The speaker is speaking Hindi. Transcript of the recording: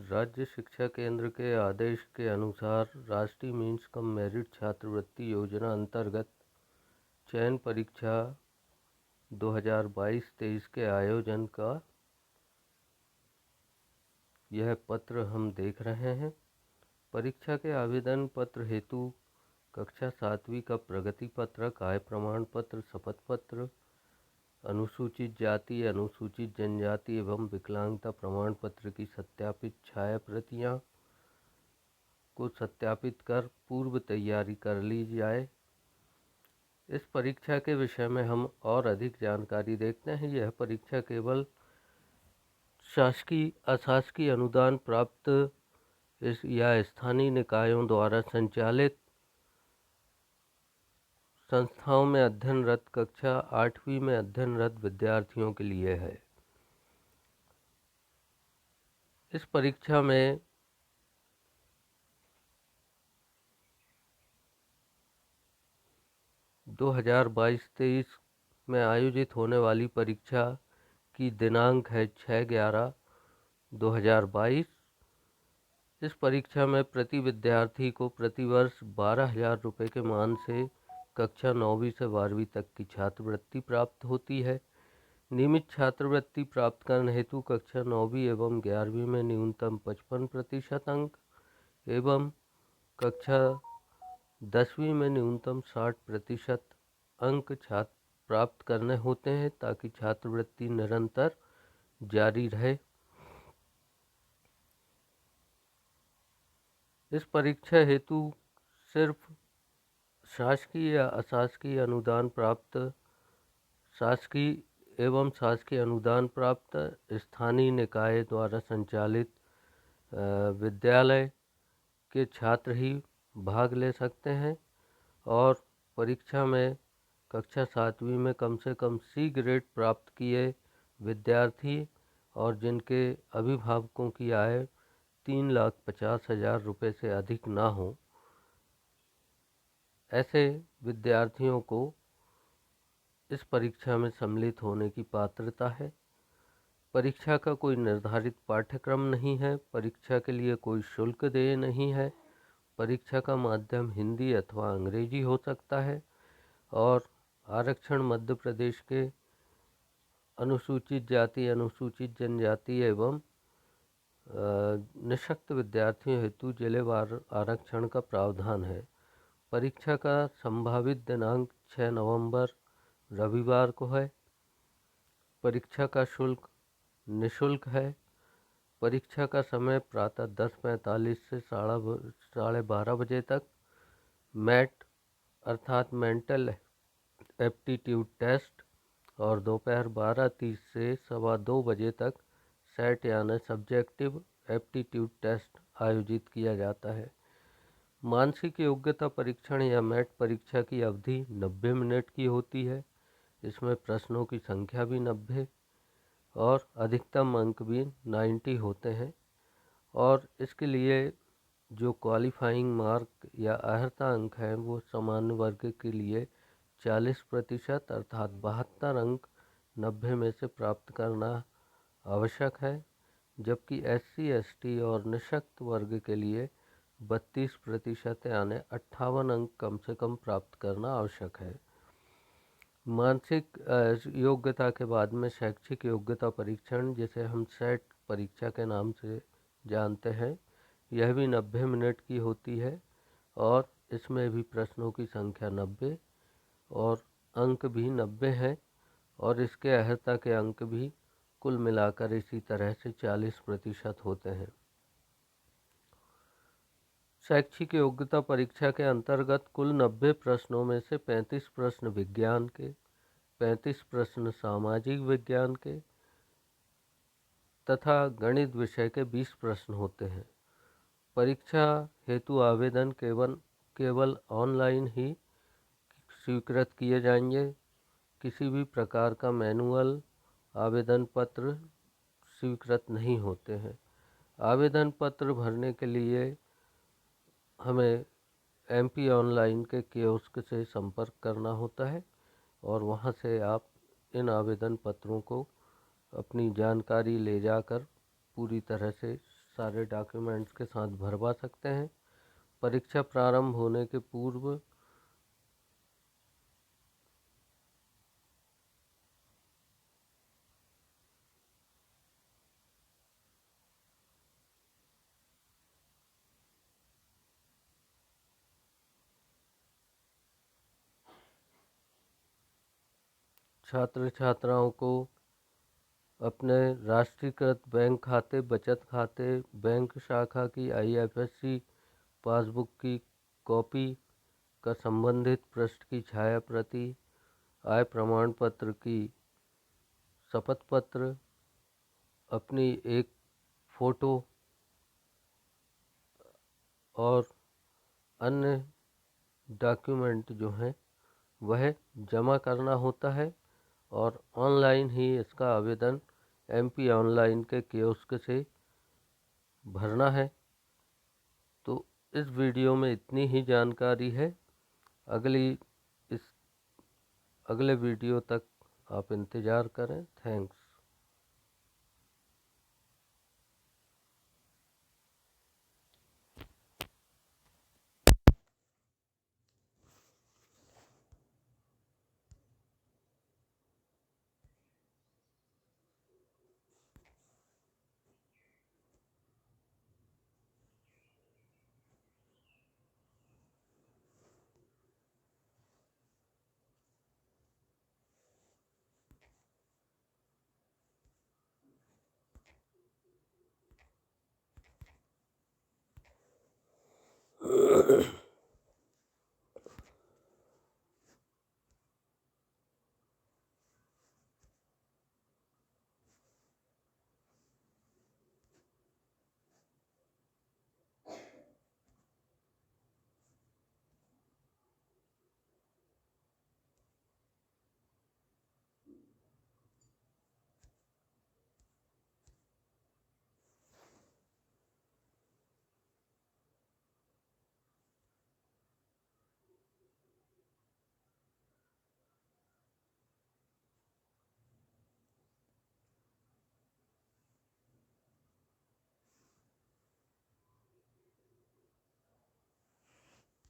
राज्य शिक्षा केंद्र के आदेश के अनुसार राष्ट्रीय मीन्स कम मेरिट छात्रवृत्ति योजना अंतर्गत चयन परीक्षा 2022-23 के आयोजन का यह पत्र हम देख रहे हैं। परीक्षा के आवेदन पत्र हेतु कक्षा 7वीं का प्रगति पत्रक, आय प्रमाण पत्र, शपथ पत्र, अनुसूचित जाति, अनुसूचित जनजाति एवं विकलांगता प्रमाण पत्र की सत्यापित छाया प्रतियां को सत्यापित कर पूर्व तैयारी कर ली जाए। इस परीक्षा के विषय में हम और अधिक जानकारी देखते हैं। यह परीक्षा केवल शासकीय अशासकीय अनुदान प्राप्त या स्थानीय निकायों द्वारा संचालित संस्थाओं में अध्ययनरत कक्षा 8वीं में अध्ययनरत विद्यार्थियों के लिए है। इस परीक्षा में दो 2022-23 में आयोजित होने वाली परीक्षा की दिनांक है 6/11/2022। इस परीक्षा में प्रति विद्यार्थी को प्रतिवर्ष 12,000 रुपये के मान से कक्षा 9वीं से 12वीं तक की छात्रवृत्ति प्राप्त होती है। नियमित छात्रवृत्ति प्राप्त करने हेतु कक्षा 9वीं एवं 11वीं में न्यूनतम 55% अंक एवं कक्षा 10वीं में न्यूनतम 60% अंक छात्र प्राप्त करने होते हैं ताकि छात्रवृत्ति निरंतर जारी रहे। इस परीक्षा हेतु सिर्फ शासकीय या अशासकीय अनुदान प्राप्त, शासकीय एवं शासकीय अनुदान प्राप्त स्थानीय निकाय द्वारा संचालित विद्यालय के छात्र ही भाग ले सकते हैं और परीक्षा में कक्षा 7वीं में कम से कम सी ग्रेड प्राप्त किए विद्यार्थी और जिनके अभिभावकों की आय 3,50,000 रुपये से अधिक ना हो, ऐसे विद्यार्थियों को इस परीक्षा में सम्मिलित होने की पात्रता है। परीक्षा का कोई निर्धारित पाठ्यक्रम नहीं है। परीक्षा के लिए कोई शुल्क देय नहीं है। परीक्षा का माध्यम हिंदी अथवा अंग्रेजी हो सकता है और आरक्षण मध्य प्रदेश के अनुसूचित जाति, अनुसूचित जनजाति एवं निःशक्त विद्यार्थियों हेतु जिलेवार आरक्षण का प्रावधान है। परीक्षा का संभावित दिनांक 6 नवंबर रविवार को है। परीक्षा का शुल्क निःशुल्क है। परीक्षा का समय प्रातः 10:45 से 12:30 बजे तक। मैट अर्थात मेंटल एप्टीट्यूड टेस्ट और दोपहर 12:30 से 1:15 बजे तक सेट यानी सब्जेक्टिव एप्टीट्यूड टेस्ट आयोजित किया जाता है। मानसिक योग्यता परीक्षण या मैट परीक्षा की अवधि 90 मिनट की होती है। इसमें प्रश्नों की संख्या भी 90 और अधिकतम अंक भी 90 होते हैं और इसके लिए जो क्वालिफाइंग मार्क या अर्हता अंक हैं वो सामान्य वर्ग के लिए 40% अर्थात 72 अंक 90 में से प्राप्त करना आवश्यक है, जबकि SC, ST और निःशक्त वर्ग के लिए 32% यानी 58 अंक कम से कम प्राप्त करना आवश्यक है। मानसिक योग्यता के बाद में शैक्षिक योग्यता परीक्षण, जिसे हम सेट परीक्षा के नाम से जानते हैं, यह भी 90 मिनट की होती है और इसमें भी प्रश्नों की संख्या 90 और अंक भी 90 हैं और इसके अर्हता के अंक भी कुल मिलाकर इसी तरह से 40% होते हैं। शैक्षिक योग्यता परीक्षा के अंतर्गत कुल 90 प्रश्नों में से 35 प्रश्न विज्ञान के, 35 प्रश्न सामाजिक विज्ञान के तथा गणित विषय के 20 प्रश्न होते हैं। परीक्षा हेतु आवेदन केवल ऑनलाइन ही स्वीकृत किए जाएंगे। किसी भी प्रकार का मैनुअल आवेदन पत्र स्वीकृत नहीं होते हैं। आवेदन पत्र भरने के लिए हमें MP ऑनलाइन के कियोस्क से संपर्क करना होता है और वहां से आप इन आवेदन पत्रों को अपनी जानकारी ले जाकर पूरी तरह से सारे डॉक्यूमेंट्स के साथ भरवा सकते हैं। परीक्षा प्रारंभ होने के पूर्व छात्र छात्राओं को अपने राष्ट्रीयकृत बैंक खाते, बचत खाते, बैंक शाखा की IFSC पासबुक की कॉपी का संबंधित पृष्ठ की छाया प्रति, आय प्रमाण पत्र की शपथ पत्र, अपनी एक फ़ोटो और अन्य डॉक्यूमेंट जो हैं वह जमा करना होता है और ऑनलाइन ही इसका आवेदन MP ऑनलाइन के कियोस्क से भरना है। तो इस वीडियो में इतनी ही जानकारी है। अगले वीडियो तक आप इंतज़ार करें। थैंक्स।